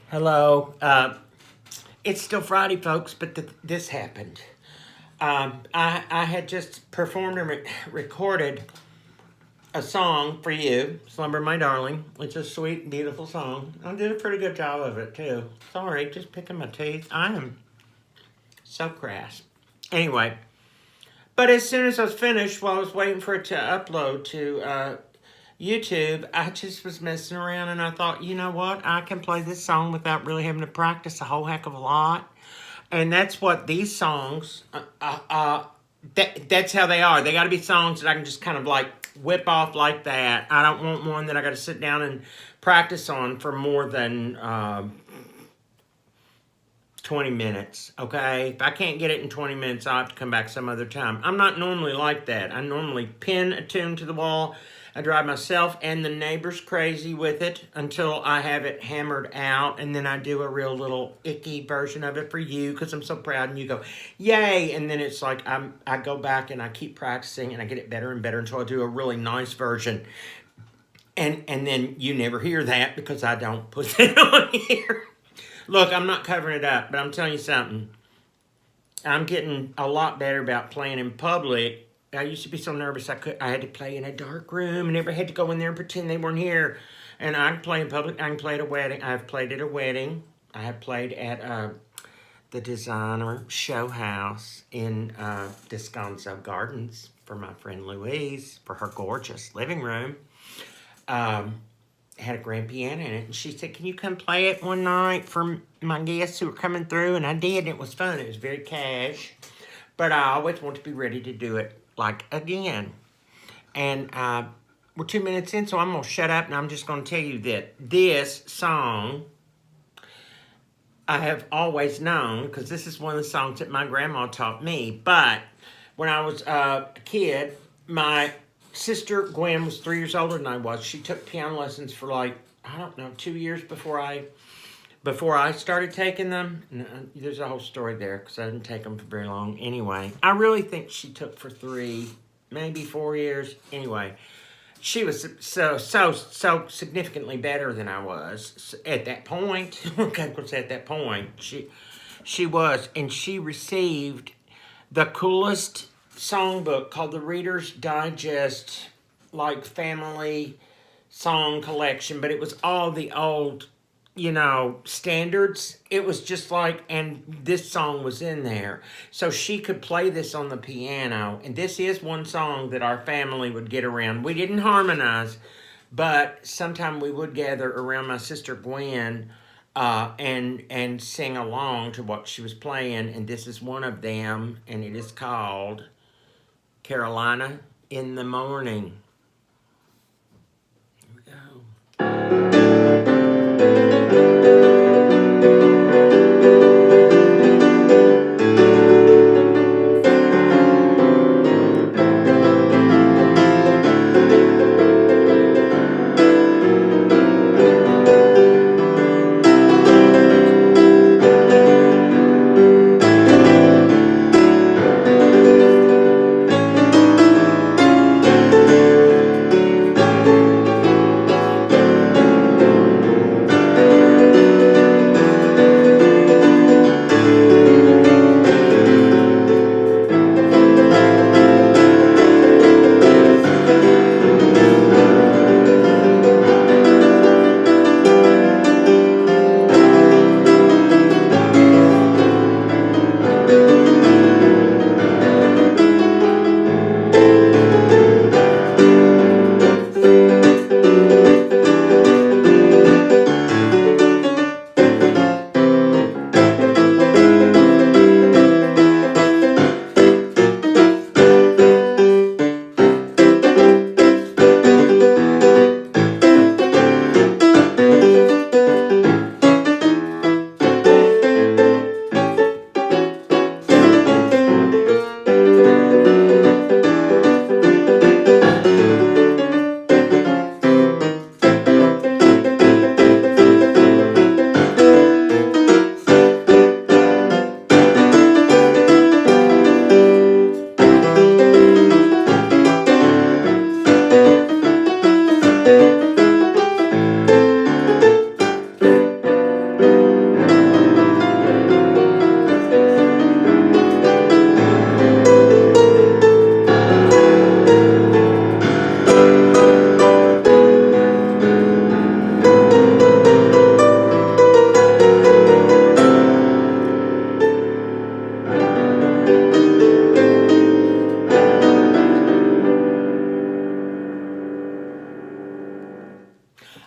Hello. It's still Friday, folks, but this happened. I had just performed and recorded a song for you, Slumber My Darling. It's a sweet, beautiful song. I did a pretty good job of it, too. Sorry, just picking my teeth. I am so crass. Anyway, but as soon as I was finished, while I was waiting for it to upload to YouTube, I just was messing around and I thought, you know what? I can play this song without really having to practice a whole heck of a lot. And that's what these songs, that's how they are. They got to be songs that I can just kind of like whip off like that. I don't want one that I got to sit down and practice on for more than 20 minutes, okay? If I can't get it in 20 minutes, I'll have to come back some other time. I'm not normally like that. I normally pin a tune to the wall. I drive myself and the neighbors crazy with it until I have it hammered out, and then I do a real little icky version of it for you because I'm so proud, and you go, yay! And then it's like I go back and I keep practicing, and I get it better and better until I do a really nice version. And then you never hear that because I don't put it on here. Look, I'm not covering it up, but I'm telling you something. I'm getting a lot better about playing in public. I used to be so nervous I had to play in a dark room and never had to go in there and pretend they weren't here. And I can play in public. I can play at a wedding. I've played at a wedding. I have played at the Designer Show House in Descanso Gardens for my friend Louise for her gorgeous living room. Had a grand piano in it, and she said, can you come play it one night for my guests who were coming through? And I did, and it was fun. It was very cash, but I always want to be ready to do it, like, again. And we're 2 minutes in, so I'm going to shut up, and I'm just going to tell you that this song, I have always known, because this is one of the songs that my grandma taught me, but when I was a kid, my sister Gwen was 3 years older than I was. She took piano lessons for like, I don't know, 2 years before I started taking them. There's a whole story there because I didn't take them for very long. Anyway, I really think she took for 3, maybe 4 years. Anyway, she was so significantly better than I was at that point. Okay, because at that point she was, and she received the coolest songbook called the Reader's Digest, like family song collection, but it was all the old, standards. It was just like, and this song was in there. So she could play this on the piano, and this is one song that our family would get around. We didn't harmonize, but sometime we would gather around my sister Gwen and sing along to what she was playing, and this is one of them, and it is called Carolina in the Morning. Here we go.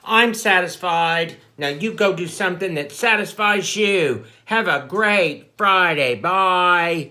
I'm satisfied. Now you go do something that satisfies you. Have a great Friday. Bye.